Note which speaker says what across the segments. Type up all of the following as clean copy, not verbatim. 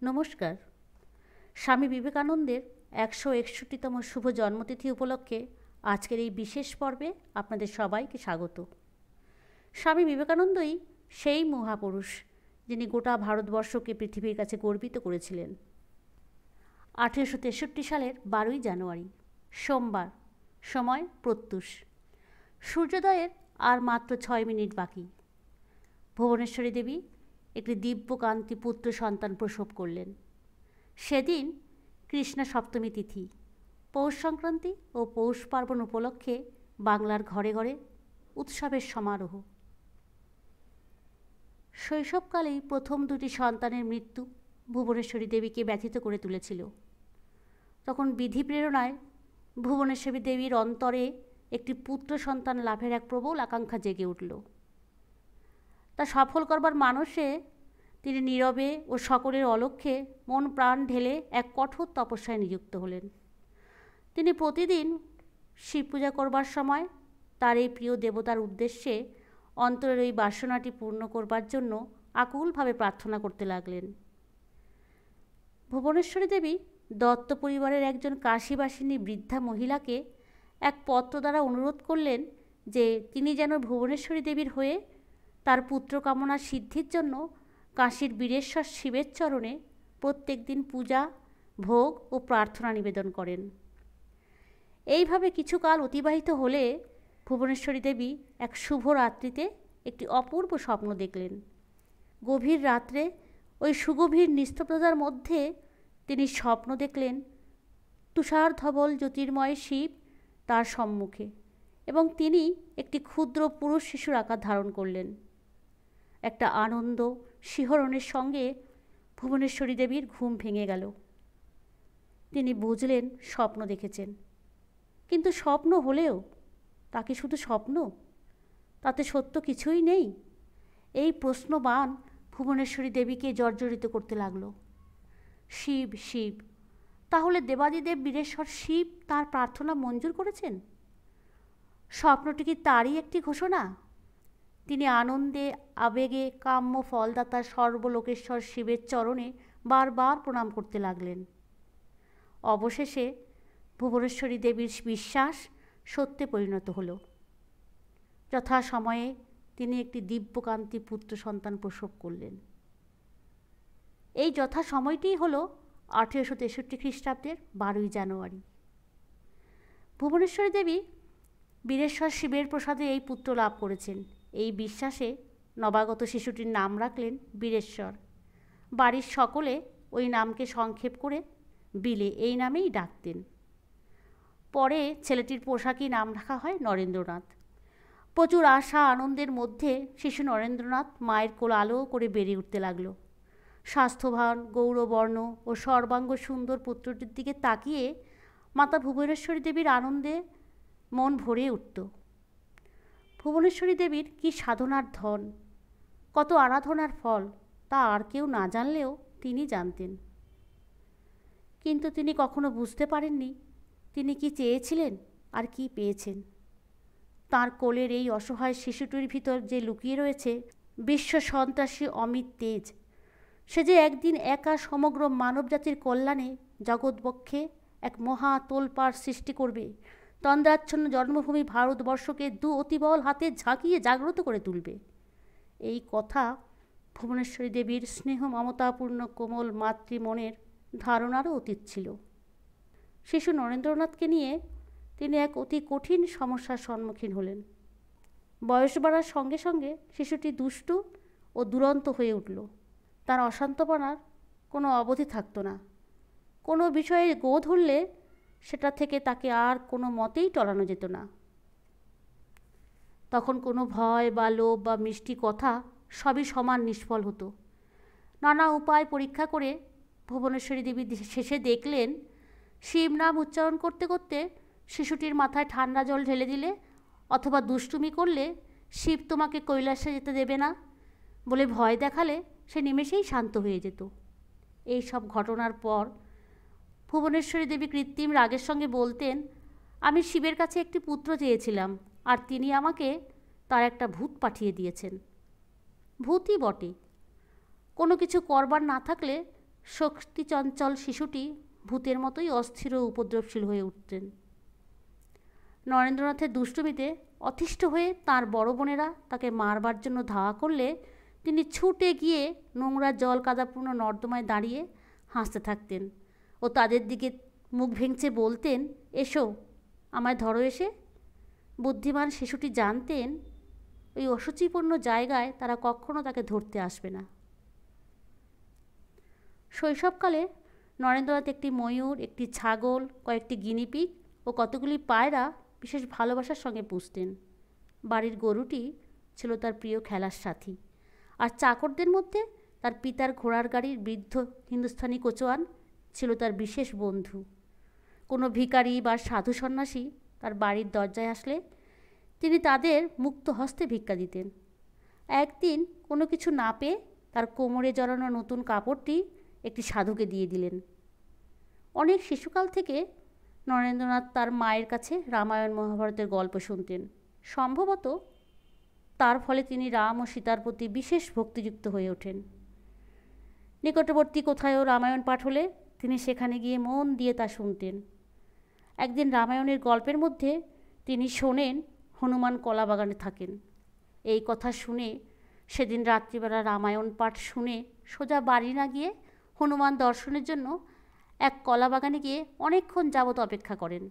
Speaker 1: নমস্কার। স্বামী বিবেকানন্দের ১৬১তম শুভ জন্মতিথি উপলক্ষে আজকের এই বিশেষ পর্বে আপনাদের সবাইকে স্বাগত। স্বামী বিবেকানন্দই সেই মহাপুরুষ যিনি গোটা ভারতবর্ষকে পৃথিবীর কাছে গর্বিত করেছিলেন। ১৮৬৩ সালের ১২ই জানুয়ারি, সোমবার, সময় প্রত্যুষ। সূর্যোদয়ের আর মাত্র ৬ মিনিট বাকি। ভুবনেশ্বরী দেবী একটি দিব্যকান্তি পুত্র সন্তান প্রসব করলেন। সেদিন কৃষ্ণা সপ্তমী তিথি, পৌষ সংক্রান্তি ও পৌষ পার্বণ উপলক্ষে বাংলার ঘরে ঘরে উৎসবের সমারোহ। শৈশবকালেই প্রথম দুটি সন্তানের মৃত্যু ভুবনেশ্বরী দেবীকে ব্যথিত করে তুলেছিল। তখন বিধি প্রেরণায় ভুবনেশ্বরী দেবীর অন্তরে একটি পুত্র সন্তান লাভের এক প্রবল আকাঙ্ক্ষা জেগে উঠল। তা সফল করবার মানসে তিনি নীরবে ও সকলের অলক্ষ্যে মন প্রাণ ঢেলে এক কঠোর তপস্যায় নিযুক্ত হলেন। তিনি প্রতিদিন শিব পূজা করবার সময় তার এই প্রিয় দেবতার উদ্দেশ্যে অন্তরের ওই বাসনাটি পূর্ণ করবার জন্য আকুলভাবে প্রার্থনা করতে লাগলেন। ভুবনেশ্বরী দেবী দত্ত পরিবারের একজন কাশীবাসিনী বৃদ্ধা মহিলাকে এক পত্র দ্বারা অনুরোধ করলেন যে তিনি যেন ভুবনেশ্বরী দেবীর হয়ে তার পুত্র কামনার সিদ্ধির জন্য কাশীর বীরেশ্বর শিবের চরণে প্রত্যেক দিন পূজা, ভোগ ও প্রার্থনা নিবেদন করেন। এইভাবে কিছুকাল অতিবাহিত হলে ভুবনেশ্বরী দেবী এক শুভ রাত্রিতে একটি অপূর্ব স্বপ্ন দেখলেন। গভীর রাত্রে ওই সুগভীর নিস্তব্ধতার মধ্যে তিনি স্বপ্ন দেখলেন তুষার ধবল জ্যোতির্ময় শিব তার সম্মুখে, এবং তিনি একটি ক্ষুদ্র পুরুষ শিশুর আকার ধারণ করলেন। একটা আনন্দ শিহরণের সঙ্গে ভুবনেশ্বরী দেবীর ঘুম ভেঙে গেল। তিনি বুঝলেন স্বপ্ন দেখেছেন, কিন্তু স্বপ্ন হলেও তা কি শুধু স্বপ্ন? তাতে সত্য কিছুই নেই? এই প্রশ্নবাণ ভুবনেশ্বরী দেবীকে জর্জরিত করতে লাগল। শিব শিব, তাহলে দেবাদিদেব বীরেশ্বর শিব তার প্রার্থনা মঞ্জুর করেছেন? স্বপ্নটি কি তারই একটি ঘোষণা? তিনি আনন্দে আবেগে কাম্য ফলদাতা সর্বলোকেশ্বর শিবের চরণে বারবার প্রণাম করতে লাগলেন। অবশেষে ভুবনেশ্বরী দেবীর বিশ্বাস সত্যে পরিণত হল। যথাসময়ে তিনি একটি দিব্যকান্তি পুত্র সন্তান প্রসব করলেন। এই যথাসময়টিই হল ১৮৬৩ খ্রিস্টাব্দের ১২ই জানুয়ারি। ভুবনেশ্বরী দেবী বীরেশ্বর শিবের প্রসাদে এই পুত্র লাভ করেছেন। এই বিশ্বাসে নবাগত শিশুটির নাম রাখলেন বীরেশ্বর। বাড়ির সকলে ওই নামকে সংক্ষেপ করে বিলে এই নামেই ডাকতেন। পরে ছেলেটির পোশাকই নাম রাখা হয় নরেন্দ্রনাথ। প্রচুর আশা আনন্দের মধ্যে শিশু নরেন্দ্রনাথ মায়ের কোল আলো করে বেড়ে উঠতে লাগলো। স্বাস্থ্যবান, গৌরবর্ণ ও সর্বাঙ্গ সুন্দর পুত্রটির দিকে তাকিয়ে মাতা ভুবনেশ্বরী দেবীর আনন্দে মন ভরে উঠত। ভুবনেশ্বরী দেবীর কি সাধনার ধন, কত আরাধনার ফল, তা আর কেউ না জানলেও তিনি জানতেন। কিন্তু তিনি কখনো বুঝতে পারেননি তিনি কি চেয়েছিলেন আর কি পেয়েছেন। তাঁর কোলের এই অসহায় শিশুটির ভিতর যে লুকিয়ে রয়েছে বিশ্ব সন্ত্রাসী অমিত তেজ, সে যে একদিন একা সমগ্র মানবজাতির কল্যাণে জগৎবক্ষে এক মহা তোলপাড় সৃষ্টি করবে, তন্দ্রাচ্ছন্ন জন্মভূমি ভারতবর্ষকে দু অতিবল হাতে ঝাঁকিয়ে জাগ্রত করে তুলবে, এই কথা ভুবনেশ্বরী দেবীর স্নেহ মমতাপূর্ণ কোমল মাতৃমনের ধারণারও অতীত ছিল। শিশু নরেন্দ্রনাথকে নিয়ে তিনি এক অতি কঠিন সমস্যার সম্মুখীন হলেন। বয়স বাড়ার সঙ্গে সঙ্গে শিশুটি দুষ্টু ও দুরন্ত হয়ে উঠল। তার অশান্তপনার কোনো অবধি থাকত না। কোনো বিষয়ে গো ধরলে সেটা থেকে তাকে আর কোনো মতেই টলানো যেত না। তখন কোনো ভয় বা লোভ বা মিষ্টি কথা সবই সমান নিষ্ফল হতো। নানা উপায় পরীক্ষা করে ভুবনেশ্বরী দেবী শেষে দেখলেন শিব নাম উচ্চারণ করতে করতে শিশুটির মাথায় ঠান্ডা জল ঢেলে দিলে অথবা দুষ্টুমি করলে শিব তোমাকে কৈলাসে যেতে দেবে না বলে ভয় দেখালে সে নিমেষেই শান্ত হয়ে যেত। এই সব ঘটনার পর ভুবনেশ্বরী দেবী কৃত্রিম রাগের সঙ্গে বলতেন, আমি শিবের কাছে একটি পুত্র চেয়েছিলাম আর তিনি আমাকে তার একটা ভূত পাঠিয়ে দিয়েছেন। ভূতই বটে। কোনো কিছু করবার না থাকলে শক্তিচঞ্চল শিশুটি ভূতের মতোই অস্থির ও উপদ্রবশীল হয়ে উঠতেন। নরেন্দ্রনাথের দুষ্টুমিতে অতিষ্ঠ হয়ে তার বড় বোনেরা তাকে মারবার জন্য ধাওয়া করলে তিনি ছুটে গিয়ে নোংরা জল কাদাপূর্ণ নর্দমায় দাঁড়িয়ে হাসতে থাকতেন ও তাদের দিকে মুখ ভেঙচে বলতেন, এসো আমায় ধরো এসে। বুদ্ধিমান শিশুটি জানতেন ওই অসুচিপূর্ণ জায়গায় তারা কখনো তাকে ধরতে আসবে না। শৈশবকালে নরেন্দ্রনাথ একটি ময়ূর, একটি ছাগল, কয়েকটি গিনিপিগ ও কতগুলি পায়রা বিশেষ ভালোবাসার সঙ্গে পুষতেন। বাড়ির গরুটি ছিল তার প্রিয় খেলার সাথী, আর চাকরদের মধ্যে তার পিতার ঘোড়ার গাড়ির বৃদ্ধ হিন্দুস্থানি কোচোয়ান ছিল তার বিশেষ বন্ধু। কোনো ভিখারি বা সাধু সন্ন্যাসী তার বাড়ির দরজায় আসলে তিনি তাদের মুক্ত হস্তে ভিক্ষা দিতেন। একদিন কোনো কিছু না পেয়ে তার কোমরে জড়ানো নতুন কাপড়টি একটি সাধুকে দিয়ে দিলেন। অনেক শিশুকাল থেকে নরেন্দ্রনাথ তার মায়ের কাছে রামায়ণ মহাভারতের গল্প শুনতেন। সম্ভবত তার ফলে তিনি রাম ও সীতার প্রতি বিশেষ ভক্তিযুক্ত হয়ে ওঠেন। নিকটবর্তী কোথায়ও রামায়ণ পাঠ হলে তিনি সেখানে গিয়ে মন দিয়ে তা শুনতেন। একদিন রামায়ণের গল্পের মধ্যে তিনি শোনেন হনুমান কলা বাগানে থাকেন। এই কথা শুনে সেদিন রাত্রিবেলা রামায়ণ পাঠ শুনে সোজা বাড়ি না গিয়ে হনুমান দর্শনের জন্য এক কলা বাগানে গিয়ে অনেকক্ষণ যাবৎ অপেক্ষা করেন।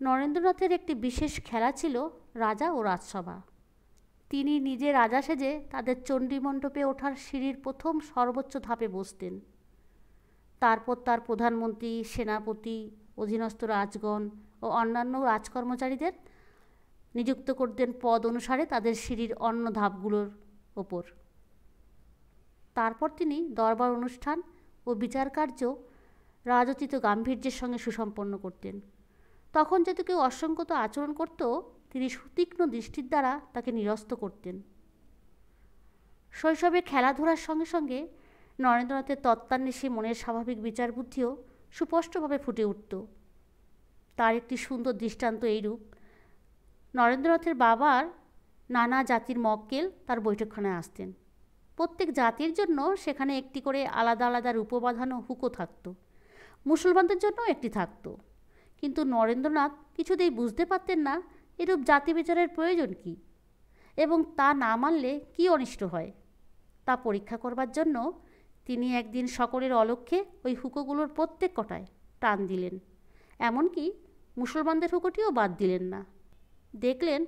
Speaker 1: নরেন্দ্রনাথের একটি বিশেষ খেলা ছিল রাজা ও রাজসভা। তিনি নিজে রাজা সেজে তাদের চণ্ডীমণ্ডপে ওঠার সিঁড়ির প্রথম সর্বোচ্চ ধাপে বসতেন। তারপর তার প্রধানমন্ত্রী, সেনাপতি, অধীনস্থ রাজগণ ও অন্যান্য রাজকর্মচারীদের নিযুক্ত করতেন পদ অনুসারে তাদের সিঁড়ির অন্য ধাপগুলোর ওপর। তারপর তিনি দরবার অনুষ্ঠান ও বিচার কার্য রাজোচিত গাম্ভীর্যের সঙ্গে সুসম্পন্ন করতেন। তখন যদি কেউ অসংগত আচরণ করত, তিনি সুতীক্ষ্ণ দৃষ্টির দ্বারা তাকে নিরস্ত করতেন। শৈশবে খেলাধুলার সঙ্গে সঙ্গে নরেন্দ্রনাথের তত্ত্বান্বেষী মনের স্বাভাবিক বিচার বুদ্ধিও সুস্পষ্টভাবে ফুটে উঠত। তার একটি সুন্দর দৃষ্টান্ত এইরূপ। নরেন্দ্রনাথের বাবার নানা জাতির মক্কেল তার বৈঠকখানায় আসতেন। প্রত্যেক জাতির জন্য সেখানে একটি করে আলাদা আলাদা রূপবাঁধানো হুকো থাকত। মুসলমানদের জন্য একটি থাকত, কিন্তু নরেন্দ্রনাথ কিছুতেই বুঝতে পারতেন না এরূপ জাতি বিচারের প্রয়োজন কী এবং তা না মানলে কী অনিষ্ট হয়। তা পরীক্ষা করবার জন্য তিনি একদিন সকলের অলক্ষ্যে ওই হুকোগুলোর প্রত্যেক কটায় টান দিলেন, এমনকি মুসলমানদের হুকোটিও বাদ দিলেন না। দেখলেন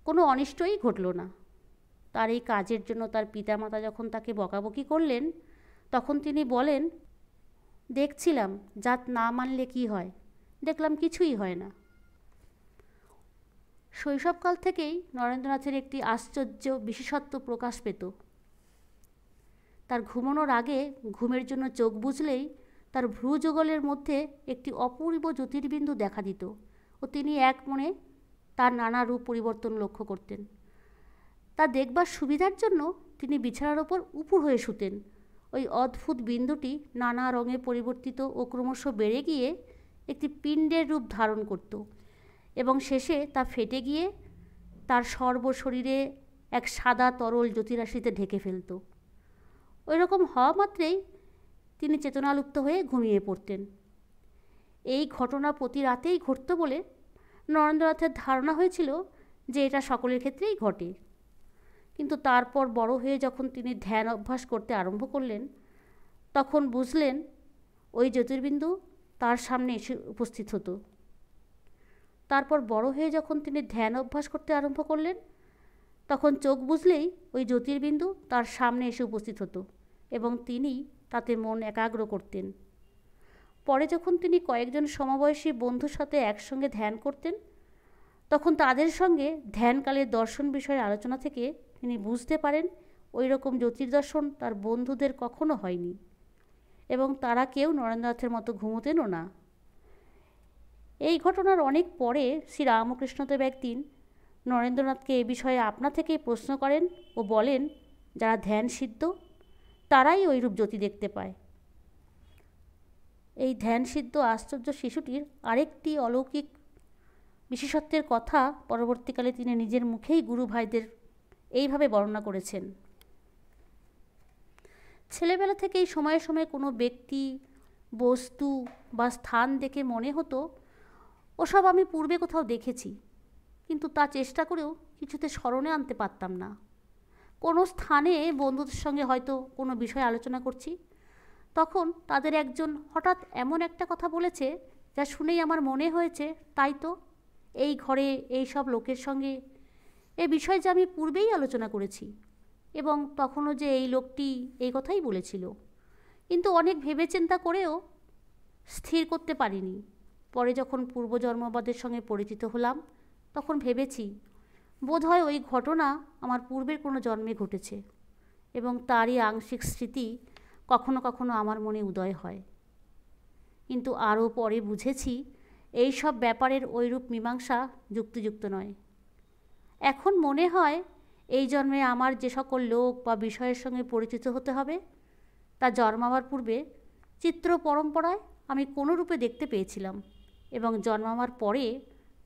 Speaker 1: কোনো অনিষ্টই ঘটল না। তার এই কাজের জন্য তার পিতামাতা যখন তাকে বকাবকি করলেন, তখন তিনি বলেন, দেখছিলাম জাত না মানলে কি হয়, দেখলাম কিছুই হয় না। শৈশবকাল থেকেই নরেন্দ্রনাথের একটি আশ্চর্য বিশেষত্ব প্রকাশ পেত। তার ঘুমানোর আগে ঘুমের জন্য চোখ বুজলেই তার ভ্রুযুগলের মধ্যে একটি অপূর্ব জ্যোতির্বিন্দু দেখা দিত ও তিনি এক মনে তার নানা রূপ পরিবর্তন লক্ষ্য করতেন। তা দেখবার সুবিধার জন্য তিনি বিছানার ওপর উপুড় হয়ে শুতেন। ওই অদ্ভুত বিন্দুটি নানা রঙে পরিবর্তিত ও ক্রমশ বেড়ে গিয়ে একটি পিণ্ডের রূপ ধারণ করত এবং শেষে তা ফেটে গিয়ে তার সর্বশরীরে এক সাদা তরল জ্যোতিরাশিতে ঢেকে ফেলত। ওই রকম হওয়া মাত্রেই তিনি চেতনালুপ্ত হয়ে ঘুমিয়ে পড়তেন। এই ঘটনা প্রতি রাতেই ঘটত বলে নরেন্দ্রনাথের ধারণা হয়েছিল যে এটা সকলের ক্ষেত্রেই ঘটে। কিন্তু তারপর বড় হয়ে যখন তিনি ধ্যান অভ্যাস করতে আরম্ভ করলেন, তখন বুঝলেন ওই জ্যোতির্বিন্দু তার সামনে এসে উপস্থিত হতো। তারপর বড় হয়ে যখন তিনি ধ্যান অভ্যাস করতে আরম্ভ করলেন, তখন চোখ বুঝলেই ওই জ্যোতির্বিন্দু তার সামনে এসে উপস্থিত হতো এবং তিনি তাতে মন একাগ্র করতেন। পরে যখন তিনি কয়েকজন সমবয়সী বন্ধুর সাথে একসঙ্গে ধ্যান করতেন, তখন তাদের সঙ্গে ধ্যানকালের দর্শন বিষয়ের আলোচনা থেকে তিনি বুঝতে পারেন ওই রকম জ্যোতির্দর্শন তার বন্ধুদের কখনো হয়নি এবং তারা কেউ নরেন্দ্রনাথের মতো ঘুমোতেনও না। এই ঘটনার অনেক পরে শ্রীরামকৃষ্ণদেব একদিন নরেন্দ্রনাথকে এ বিষয়ে আপনা থেকেই প্রশ্ন করেন ও বলেন, যারা ধ্যান সিদ্ধ তারাই ওইরূপ জ্যোতি দেখতে পায়। এই ধ্যান সিদ্ধ আশ্চর্য শিশুটির আরেকটি অলৌকিক বিশেষত্বের কথা পরবর্তীকালে তিনি নিজের মুখেই গুরু ভাইদের এইভাবে বর্ণনা করেছেন। ছেলেবেলা থেকেই সময়ে সময়ে কোনো ব্যক্তি, বস্তু বা স্থান দেখে মনে হতো ওসব আমি পূর্বে কোথাও দেখেছি, কিন্তু তা চেষ্টা করেও কিছুতে স্মরণে আনতে পারতাম না। কোনো স্থানে বন্ধুদের সঙ্গে হয়তো কোনো বিষয় আলোচনা করছি, তখন তাদের একজন হঠাৎ এমন একটা কথা বলেছে যা শুনেই আমার মনে হয়েছে তাই তো, এই ঘরে এই সব লোকের সঙ্গে এ বিষয় যে আমি পূর্বেই আলোচনা করেছি, এবং তখনও যে এই লোকটি এই কথাই বলেছিল। কিন্তু অনেক ভেবে চিন্তা করেও স্থির করতে পারিনি। পরে যখন পূর্বজন্মবাদের সঙ্গে পরিচিত হলাম, তখন ভেবেছি বোধহয় ওই ঘটনা আমার পূর্বের কোনো জন্মে ঘটেছে, এবং তারই আংশিক স্মৃতি কখনো কখনো আমার মনে উদয় হয়। কিন্তু আরও পরে বুঝেছি এই সব ব্যাপারের ঐরূপ মীমাংসা যুক্তিযুক্ত নয়। এখন মনে হয় এই জন্মে আমার যে সকল লোক বা বিষয়ের সঙ্গে পরিচিত হতে হবে তা জন্মাবার পূর্বে চিত্র পরম্পরায় আমি কোনো রূপে দেখতে পেয়েছিলাম, এবং জন্মাবার পরে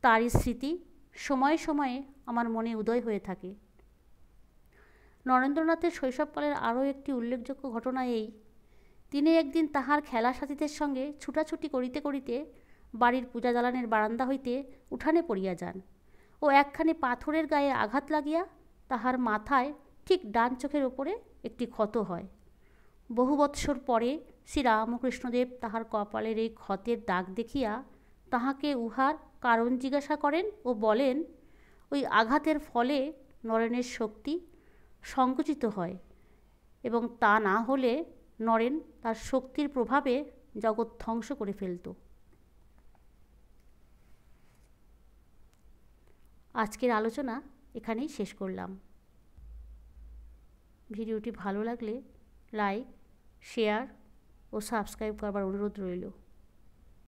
Speaker 1: তারই স্মৃতি সময়ে সময়ে আমার মনে উদয় হয়ে থাকে। নরেন্দ্রনাথের শৈশবকালের আরও একটি উল্লেখযোগ্য ঘটনা এই, তিনি একদিন তাহার খেলা সাথীদের সঙ্গে ছুটাছুটি করিতে করিতে বাড়ির পূজা দালানের বারান্দা হইতে উঠানে পড়িয়া যান ও একখানি পাথরের গায়ে আঘাত লাগিয়া তাহার মাথায় ঠিক ডান চোখের ওপরে একটি ক্ষত হয়। বহু বৎসর পরে শ্রীরামকৃষ্ণদেব তাহার কপালের এই ক্ষতের দাগ দেখিয়া তাহাকে উহার কারণ জিজ্ঞাসা করেন ও বলেন, ওই আঘাতের ফলে নরেনের শক্তি সংকুচিত হয়, এবং তা না হলে নরেন তার শক্তির প্রভাবে জগৎ ধ্বংস করে ফেলত। আজকের আলোচনা এখানেই শেষ করলাম। ভিডিওটি ভালো লাগলে লাইক, শেয়ার ও সাবস্ক্রাইব করবার অনুরোধ রইল।